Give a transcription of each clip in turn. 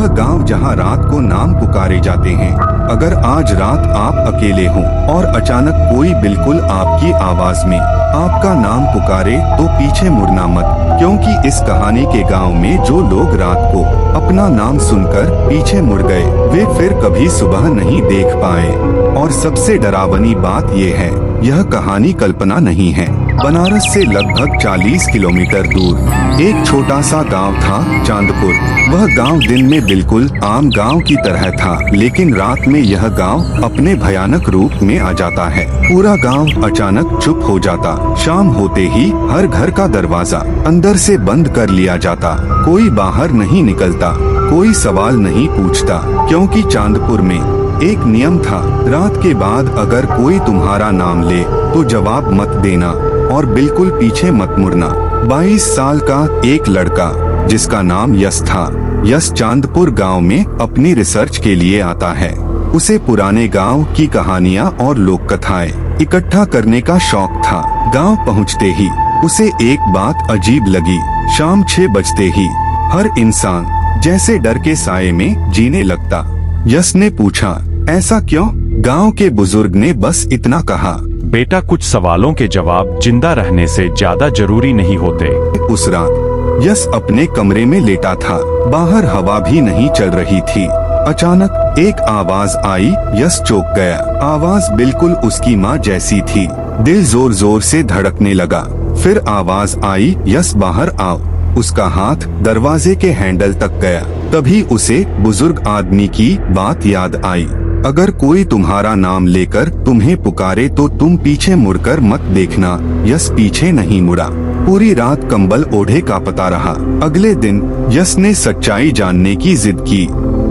वह गांव जहां रात को नाम पुकारे जाते हैं। अगर आज रात आप अकेले हो और अचानक कोई बिल्कुल आपकी आवाज में आपका नाम पुकारे तो पीछे मुड़ना मत, क्योंकि इस कहानी के गांव में जो लोग रात को अपना नाम सुनकर पीछे मुड़ गए वे फिर कभी सुबह नहीं देख पाए। और सबसे डरावनी बात ये है, यह कहानी कल्पना नहीं है। बनारस से लगभग 40 किलोमीटर दूर एक छोटा सा गांव था, चांदपुर। वह गांव दिन में बिल्कुल आम गांव की तरह था, लेकिन रात में यह गांव अपने भयानक रूप में आ जाता है। पूरा गांव अचानक चुप हो जाता। शाम होते ही हर घर का दरवाजा अंदर से बंद कर लिया जाता। कोई बाहर नहीं निकलता, कोई सवाल नहीं पूछता, क्योंकि चांदपुर में एक नियम था, रात के बाद अगर कोई तुम्हारा नाम ले तो जवाब मत देना और बिल्कुल पीछे मत मुड़ना। 22 साल का एक लड़का जिसका नाम यश था, यश चांदपुर गांव में अपनी रिसर्च के लिए आता है। उसे पुराने गांव की कहानियां और लोक कथाएं इकट्ठा करने का शौक था। गांव पहुंचते ही उसे एक बात अजीब लगी। शाम 6 बजते ही हर इंसान जैसे डर के साये में जीने लगता। यश ने पूछा, ऐसा क्यों? गांव के बुजुर्ग ने बस इतना कहा, बेटा, कुछ सवालों के जवाब जिंदा रहने से ज्यादा जरूरी नहीं होते। उस रात यश अपने कमरे में लेटा था। बाहर हवा भी नहीं चल रही थी। अचानक एक आवाज आई। यश चौंक गया। आवाज बिल्कुल उसकी माँ जैसी थी। दिल जोर जोर से धड़कने लगा। फिर आवाज आई, यश बाहर आओ। उसका हाथ दरवाजे के हैंडल तक गया। तभी उसे बुजुर्ग आदमी की बात याद आई, अगर कोई तुम्हारा नाम लेकर तुम्हें पुकारे तो तुम पीछे मुड़कर मत देखना। यश पीछे नहीं मुड़ा। पूरी रात कंबल ओढ़े कांपता रहा। अगले दिन यश ने सच्चाई जानने की जिद की।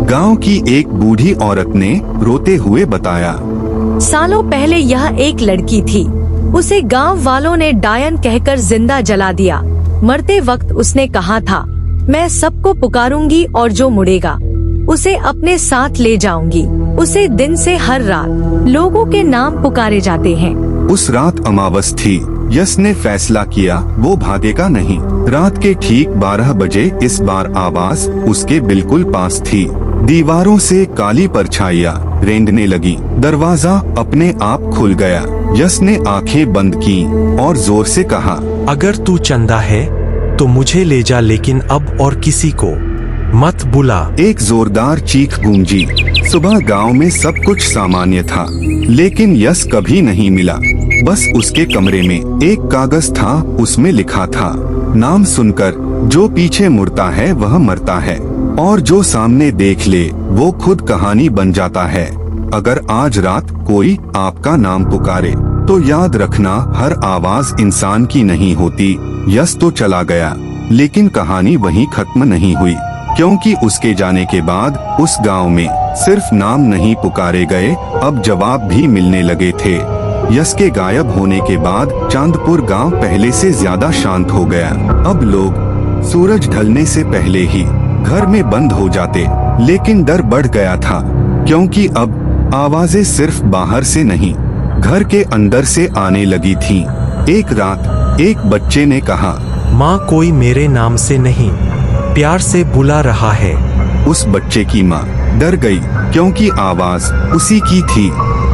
गांव की एक बूढ़ी औरत ने रोते हुए बताया, सालों पहले यह एक लड़की थी। उसे गांव वालों ने डायन कहकर जिंदा जला दिया। मरते वक्त उसने कहा था, मैं सबको पुकारूंगी और जो मुड़ेगा उसे अपने साथ ले जाऊंगी। उसे दिन से हर रात लोगों के नाम पुकारे जाते हैं। उस रात अमावस थी। यश ने फैसला किया वो भागेगा नहीं। रात के ठीक 12 बजे इस बार आवाज उसके बिल्कुल पास थी। दीवारों से काली परछाइयाँ रेंगने लगी। दरवाजा अपने आप खुल गया। यश ने आंखें बंद की और जोर से कहा, अगर तू चंदा है तो मुझे ले जा, लेकिन अब और किसी को मत बुला। एक जोरदार चीख गूंजी। सुबह गांव में सब कुछ सामान्य था, लेकिन यश कभी नहीं मिला। बस उसके कमरे में एक कागज था। उसमें लिखा था, नाम सुनकर जो पीछे मुड़ता है वह मरता है, और जो सामने देख ले वो खुद कहानी बन जाता है। अगर आज रात कोई आपका नाम पुकारे तो याद रखना, हर आवाज इंसान की नहीं होती। यश तो चला गया, लेकिन कहानी वहीं खत्म नहीं हुई, क्योंकि उसके जाने के बाद उस गांव में सिर्फ नाम नहीं पुकारे गए, अब जवाब भी मिलने लगे थे। यश के गायब होने के बाद चांदपुर गांव पहले से ज्यादा शांत हो गया। अब लोग सूरज ढलने से पहले ही घर में बंद हो जाते, लेकिन डर बढ़ गया था, क्योंकि अब आवाजें सिर्फ बाहर से नहीं, घर के अंदर से आने लगी थीं। एक रात एक बच्चे ने कहा, माँ, कोई मेरे नाम से नहीं, प्यार से बुला रहा है। उस बच्चे की माँ डर गई, क्योंकि आवाज उसी की थी।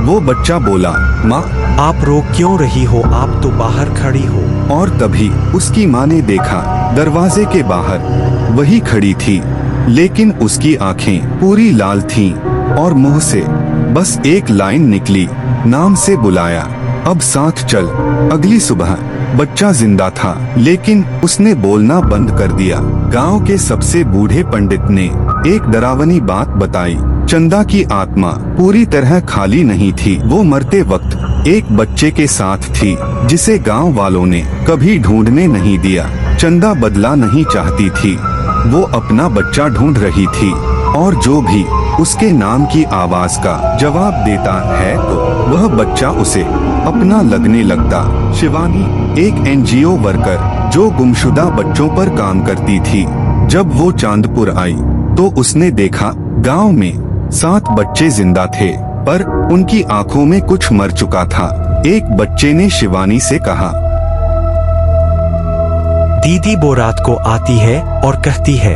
वो बच्चा बोला, माँ, आप रो क्यों रही हो? आप तो बाहर खड़ी हो। और तभी उसकी माँ ने देखा, दरवाजे के बाहर वही खड़ी थी, लेकिन उसकी आंखें पूरी लाल थीं और मुंह से बस एक लाइन निकली, नाम से बुलाया, अब साथ चल। अगली सुबह बच्चा जिंदा था, लेकिन उसने बोलना बंद कर दिया। गांव के सबसे बूढ़े पंडित ने एक डरावनी बात बताई, चंदा की आत्मा पूरी तरह खाली नहीं थी। वो मरते वक्त एक बच्चे के साथ थी, जिसे गांव वालों ने कभी ढूंढने नहीं दिया। चंदा बदला नहीं चाहती थी, वो अपना बच्चा ढूंढ रही थी, और जो भी उसके नाम की आवाज का जवाब देता है तो वह बच्चा उसे अपना लगने लगता। शिवानी एक NGO वर्कर जो गुमशुदा बच्चों पर काम करती थी, जब वो चांदपुर आई तो उसने देखा गांव में 7 बच्चे जिंदा थे, पर उनकी आंखों में कुछ मर चुका था। एक बच्चे ने शिवानी से कहा, दीदी वो रात को आती है और कहती है,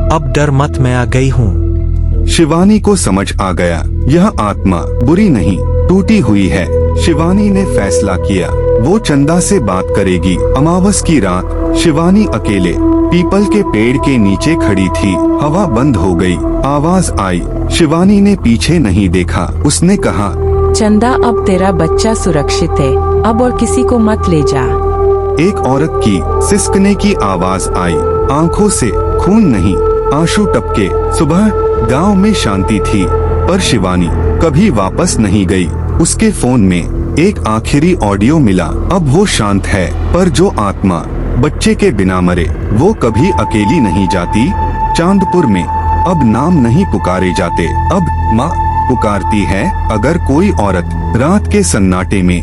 अब डर मत, मैं आ गई हूँ। शिवानी को समझ आ गया यह आत्मा बुरी नहीं टूटी हुई है। शिवानी ने फैसला किया वो चंदा से बात करेगी। अमावस की रात शिवानी अकेले पीपल के पेड़ के नीचे खड़ी थी। हवा बंद हो गई। आवाज आई। शिवानी ने पीछे नहीं देखा। उसने कहा, चंदा, अब तेरा बच्चा सुरक्षित है, अब और किसी को मत ले जा। एक औरत की सिसकने की आवाज आई। आंखों से खून नहीं, आंसू टपके। सुबह गांव में शांति थी, पर शिवानी कभी वापस नहीं गई। उसके फोन में एक आखिरी ऑडियो मिला। अब वो शांत है, पर जो आत्मा बच्चे के बिना मरे वो कभी अकेली नहीं जाती। चांदपुर में अब नाम नहीं पुकारे जाते, अब माँ पुकारती है। अगर कोई औरत रात के सन्नाटे में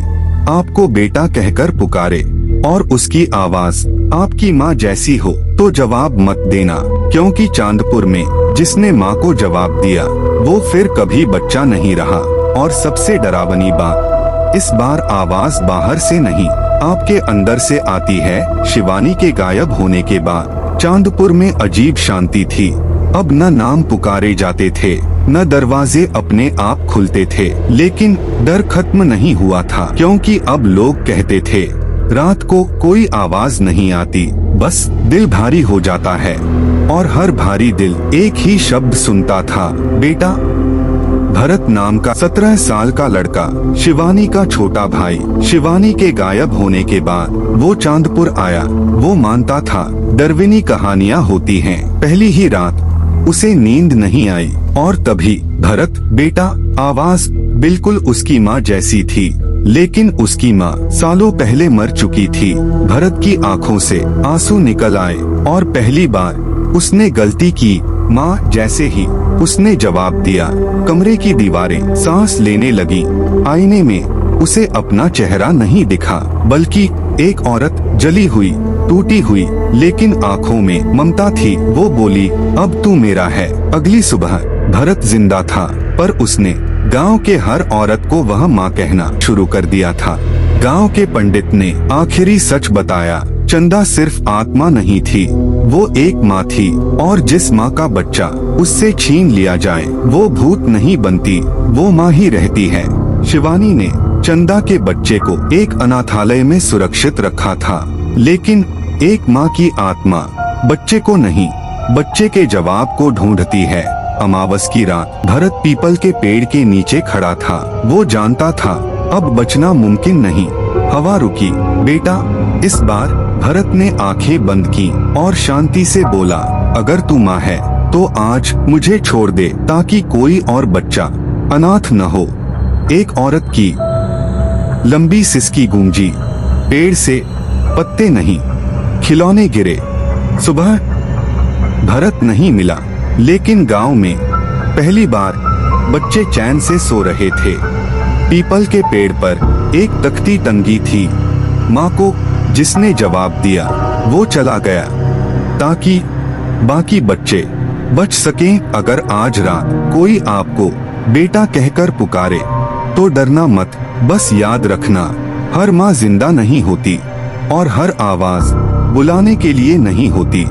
आपको बेटा कहकर पुकारे और उसकी आवाज आपकी माँ जैसी हो, तो जवाब मत देना, क्योंकि चांदपुर में जिसने माँ को जवाब दिया वो फिर कभी बच्चा नहीं रहा। और सबसे डरावनी बात, इस बार आवाज बाहर से नहीं, आपके अंदर से आती है। शिवानी के गायब होने के बाद चांदपुर में अजीब शांति थी। अब न नाम पुकारे जाते थे, न दरवाजे अपने आप खुलते थे। लेकिन डर खत्म नहीं हुआ था, क्योंकि अब लोग कहते थे रात को कोई आवाज नहीं आती, बस दिल भारी हो जाता है। और हर भारी दिल एक ही शब्द सुनता था, बेटा। भरत नाम का 17 साल का लड़का, शिवानी का छोटा भाई। शिवानी के गायब होने के बाद वो चांदपुर आया। वो मानता था डरविनी कहानियाँ होती हैं। पहली ही रात उसे नींद नहीं आई, और तभी भरत बेटा आवाज बिल्कुल उसकी माँ जैसी थी। लेकिन उसकी माँ सालों पहले मर चुकी थी। भरत की आंखों से आंसू निकल आए, और पहली बार उसने गलती की। माँ जैसे ही उसने जवाब दिया, कमरे की दीवारें सांस लेने लगी। आईने में उसे अपना चेहरा नहीं दिखा, बल्कि एक औरत जली हुई, टूटी हुई, लेकिन आंखों में ममता थी। वो बोली, अब तू मेरा है। अगली सुबह भरत जिंदा था, पर उसने गांव के हर औरत को वह माँ कहना शुरू कर दिया था। गांव के पंडित ने आखिरी सच बताया, चंदा सिर्फ आत्मा नहीं थी, वो एक माँ थी। और जिस माँ का बच्चा उससे छीन लिया जाए वो भूत नहीं बनती, वो माँ ही रहती है। शिवानी ने चंदा के बच्चे को एक अनाथालय में सुरक्षित रखा था, लेकिन एक माँ की आत्मा बच्चे को नहीं, बच्चे के जवाब को ढूंढती है। अमावस की रात भरत पीपल के पेड़ के नीचे खड़ा था। वो जानता था अब बचना मुमकिन नहीं। हवा रुकी। बेटा, इस बार भरत ने आंखें बंद की और शांति से बोला, अगर तू माँ है तो आज मुझे छोड़ दे, ताकि कोई और बच्चा अनाथ न हो। एक औरत की लंबी सिसकी गूंजी। पेड़ से पत्ते नहीं, खिलौने गिरे। सुबह भरत नहीं मिला, लेकिन गांव में पहली बार बच्चे चैन से सो रहे थे। पीपल के पेड़ पर एक तख्ती टंगी थी। माँ को जिसने जवाब दिया वो चला गया, ताकि बाकी बच्चे बच सकें। अगर आज रात कोई आपको बेटा कहकर पुकारे तो डरना मत, बस याद रखना, हर माँ जिंदा नहीं होती और हर आवाज बुलाने के लिए नहीं होती।